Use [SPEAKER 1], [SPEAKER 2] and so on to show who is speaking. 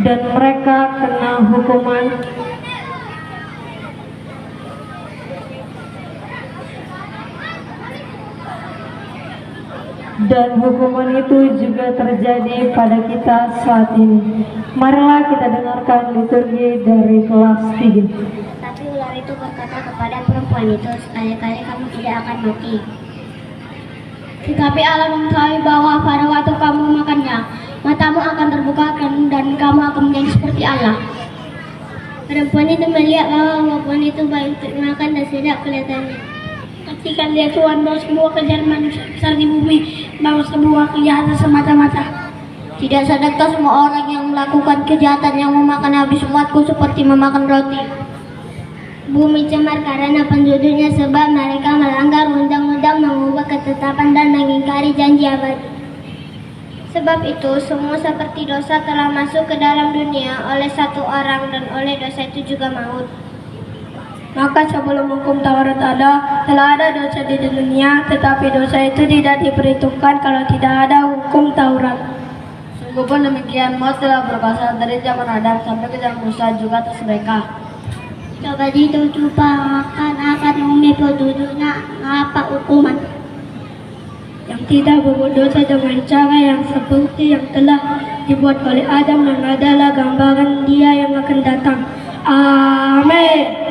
[SPEAKER 1] dan mereka kena hukuman dan hukuman itu juga terjadi pada kita saat ini. Marilah kita dengarkan liturgi dari kelas 3.
[SPEAKER 2] Tapi ular itu berkata kepada perempuan itu, sekali-kali kamu tidak akan mati. Tetapi Allah mengetahui bahwa pada waktu kamu makannya, matamu akan terbuka dan kamu akan menjadi seperti Allah. Perempuan itu melihat bahwa pohon itu baik untuk dimakan dan sedap kelihatannya. Ketika dia Tuhan bahwa semua kejahatan manusia besar di bumi, bahwa semua kejahatan semata-mata. Tidak sadarkah semua orang yang melakukan kejahatan yang memakan habis umatku seperti memakan roti? Bumi cemar karena penduduknya sebab mereka melanggar undang-undang, mengubah ketetapan dan mengingkari janji abadi. Sebab itu semua seperti dosa telah masuk ke dalam dunia oleh satu orang dan oleh dosa itu juga maut. Maka sebelum hukum Taurat telah ada dosa di dunia, tetapi dosa itu tidak diperhitungkan kalau tidak ada hukum Taurat. Sungguh pun demikian, maut telah berkuasa dari zaman Adam sampai ke zaman Musa juga atas mereka. Coba ditujukan akan umi penduduknya apa hukuman yang tidak berbuat dosa dengan cara yang seperti yang telah dibuat oleh Adam dan adalah gambaran dia yang akan datang. Amin.